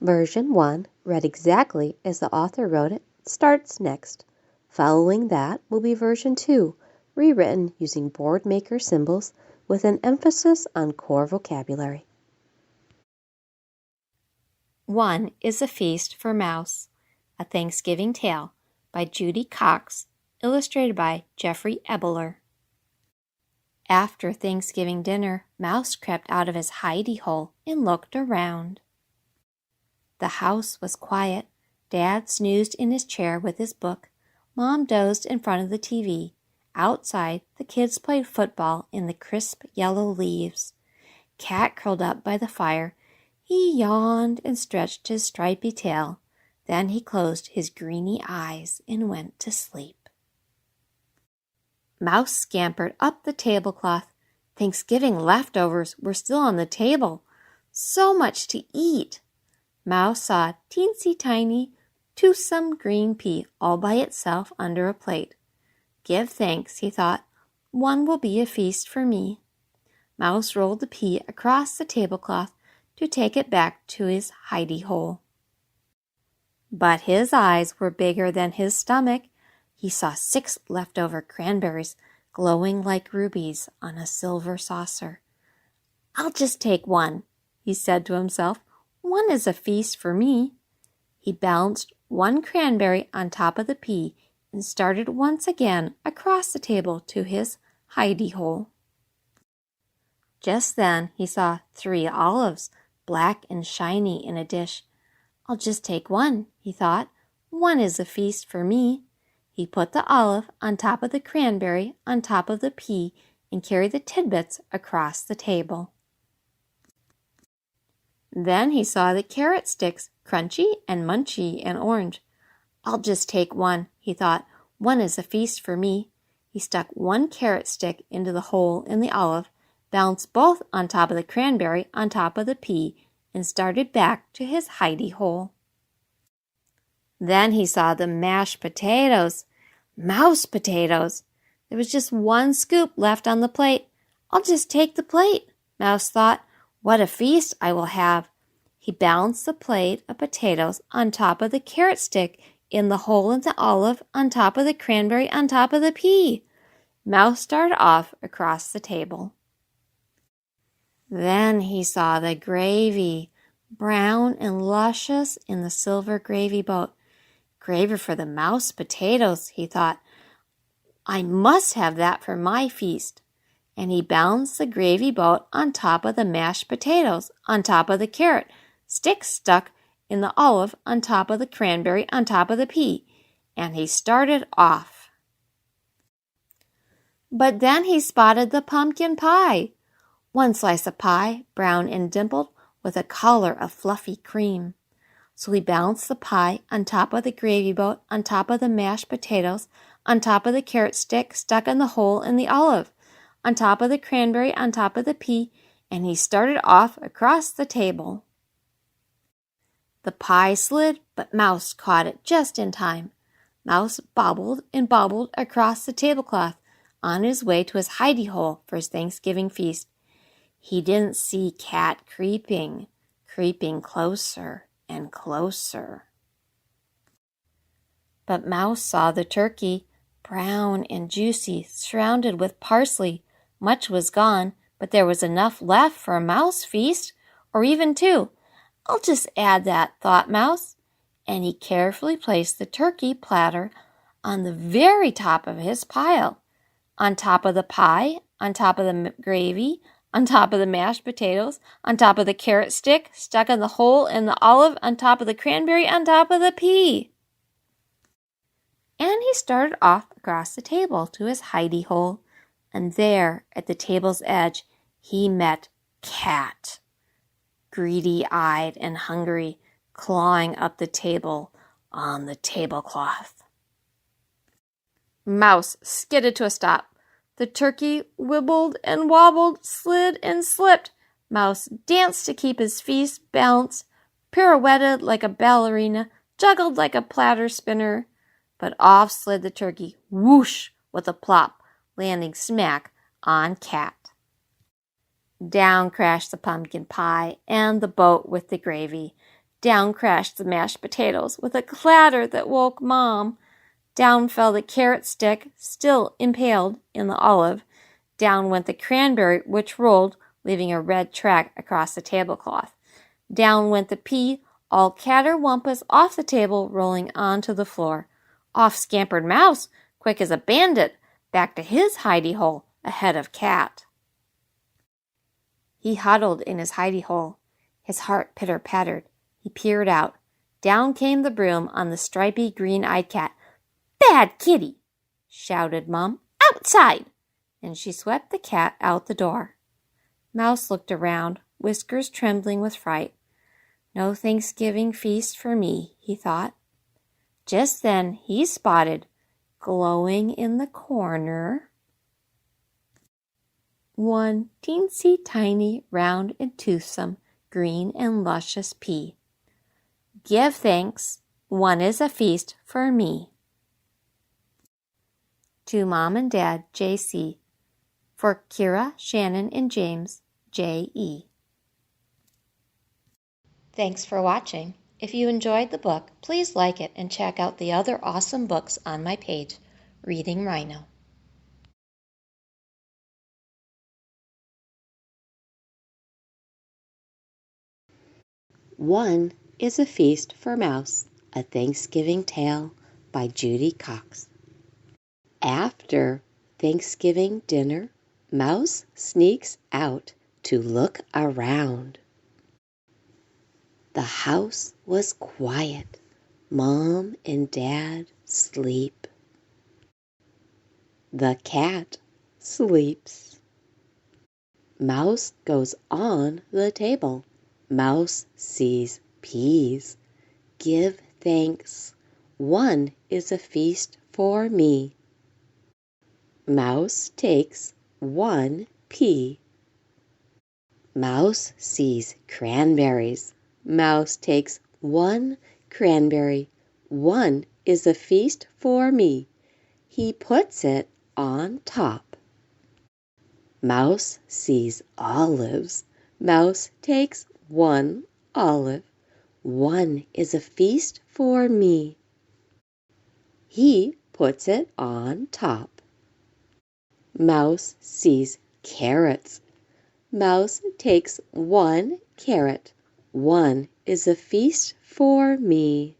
Version 1, read exactly as the author wrote it, starts next. Following that will be version 2, rewritten using Boardmaker symbols with an emphasis on core vocabulary. 1 is a Feast for Mouse, a Thanksgiving Tale by Judy Cox, illustrated by Jeffrey Ebeler. After Thanksgiving dinner, Mouse crept out of his hidey-hole and looked around. The house was quiet. Dad snoozed in his chair with his book. Mom dozed in front of the TV. Outside, the kids played football in the crisp yellow leaves. Cat curled up by the fire. He yawned and stretched his stripy tail. Then he closed his greeny eyes and went to sleep. Mouse scampered up the tablecloth. Thanksgiving leftovers were still on the table. So much to eat! Mouse saw a teensy-tiny, toothsome green pea all by itself under a plate. Give thanks, he thought. One will be a feast for me. Mouse rolled the pea across the tablecloth to take it back to his hidey-hole. But his eyes were bigger than his stomach. He saw 6 leftover cranberries glowing like rubies on a silver saucer. I'll just take one, he said to himself. One is a feast for me. He balanced one cranberry on top of the pea and started once again across the table to his hidey-hole. Just then he saw 3 olives, black and shiny in a dish. I'll just take one, he thought. One is a feast for me. He put the olive on top of the cranberry on top of the pea and carried the tidbits across the table. Then he saw the carrot sticks, crunchy and munchy and orange. I'll just take one, he thought. One is a feast for me. He stuck one carrot stick into the hole in the olive, balanced both on top of the cranberry on top of the pea, and started back to his hidey-hole. Then he saw the mashed potatoes. Mouse potatoes! There was just one scoop left on the plate. I'll just take the plate, Mouse thought. What a feast I will have. He balanced the plate of potatoes on top of the carrot stick in the hole in the olive on top of the cranberry on top of the pea. Mouse started off across the table. Then he saw the gravy, brown and luscious in the silver gravy boat. Gravy for the mouse potatoes, he thought. I must have that for my feast. And he balanced the gravy boat on top of the mashed potatoes, on top of the carrot, stick stuck in the olive on top of the cranberry on top of the pea, and he started off. But then he spotted the pumpkin pie. One slice of pie, brown and dimpled, with a collar of fluffy cream. So he balanced the pie on top of the gravy boat, on top of the mashed potatoes, on top of the carrot stick stuck in the hole in the olive, on top of the cranberry, on top of the pea, and he started off across the table. The pie slid, but Mouse caught it just in time. Mouse bobbled and bobbled across the tablecloth on his way to his hidey-hole for his Thanksgiving feast. He didn't see Cat creeping closer and closer. But Mouse saw the turkey, brown and juicy, surrounded with parsley. Much was gone, but there was enough left for a mouse feast, or even 2. I'll just add that, thought Mouse, and he carefully placed the turkey platter on the very top of his pile, on top of the pie, on top of the gravy, on top of the mashed potatoes, on top of the carrot stick stuck in the hole in the olive, on top of the cranberry, on top of the pea. And he started off across the table to his hidey-hole, and there, at the table's edge, he met Cat, greedy-eyed and hungry, clawing up the table on the tablecloth. Mouse skidded to a stop. The turkey wibbled and wobbled, slid and slipped. Mouse danced to keep his feast balanced, pirouetted like a ballerina, juggled like a platter spinner. But off slid the turkey, whoosh, with a plop, landing smack on Cat. Down crashed the pumpkin pie and the boat with the gravy. Down crashed the mashed potatoes with a clatter that woke Mom. Down fell the carrot stick, still impaled in the olive. Down went the cranberry, which rolled, leaving a red track across the tablecloth. Down went the pea, all catterwampus off the table, rolling onto the floor. Off scampered Mouse, quick as a bandit, back to his hidey-hole, ahead of Cat. He huddled in his hidey-hole. His heart pitter-pattered. He peered out. Down came the broom on the stripy green-eyed cat. "Bad kitty!" shouted Mom. "Outside!" And she swept the cat out the door. Mouse looked around, whiskers trembling with fright. No Thanksgiving feast for me, he thought. Just then he spotted, glowing in the corner, one teensy tiny, round and toothsome, green and luscious pea. "Give thanks, one is a feast for me." To Mom and Dad, J.C. For Kira, Shannon, and James, J.E. Thanks for watching. If you enjoyed the book, please like it and check out the other awesome books on my page, Reading Rhino. One is a Feast for Mouse, a Thanksgiving Tale by Judy Cox. After Thanksgiving dinner, Mouse sneaks out to look around. The house was quiet. Mom and Dad sleep. The cat sleeps. Mouse goes on the table. Mouse sees peas. Give thanks. One is a feast for me. Mouse takes one pea. Mouse sees cranberries. Mouse takes one cranberry. One is a feast for me. He puts it on top. Mouse sees olives. Mouse takes one olive. One is a feast for me. He puts it on top. Mouse sees carrots. Mouse takes one carrot. One is a feast for me.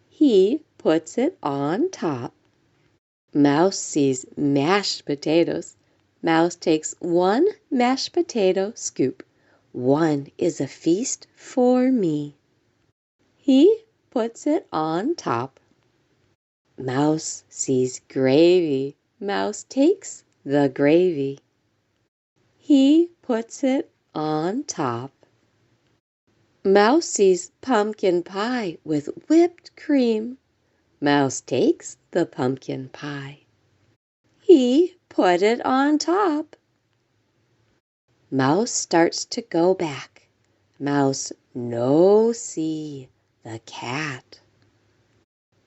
He puts it on top. Mouse sees mashed potatoes. Mouse takes one mashed potato scoop. One is a feast for me. He puts it on top. Mouse sees gravy. Mouse takes the gravy. He puts it on top. Mouse sees pumpkin pie with whipped cream. Mouse takes the pumpkin pie. He put it on top. Mouse starts to go back. Mouse no see the cat.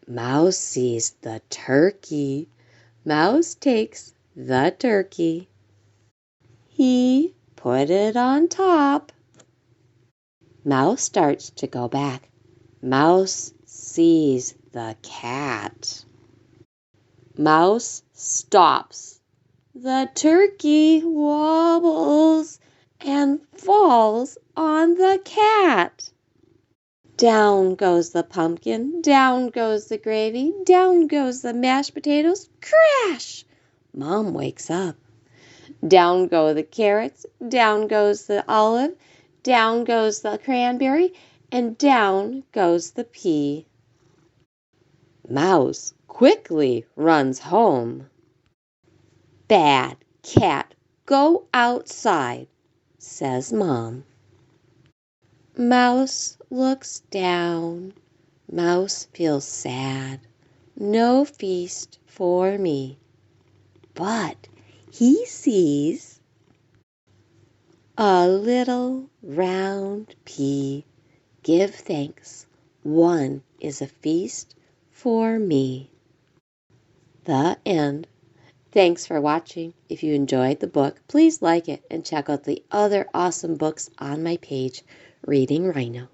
Mouse sees the turkey. Mouse takes the turkey. He put it on top. Mouse starts to go back. Mouse sees the cat. Mouse stops. The turkey wobbles and falls on the cat. Down goes the pumpkin, down goes the gravy, down goes the mashed potatoes, crash! Mom wakes up. Down go the carrots, down goes the olive, down goes the cranberry, and down goes the pea. Mouse quickly runs home. Bad cat, go outside, says Mom. Mouse looks down. Mouse feels sad. No feast for me. But he sees a little round pea. Give thanks. One is a feast for me. The end. Thanks for watching. If you enjoyed the book, please like it and check out the other awesome books on my page, Reading Rhino.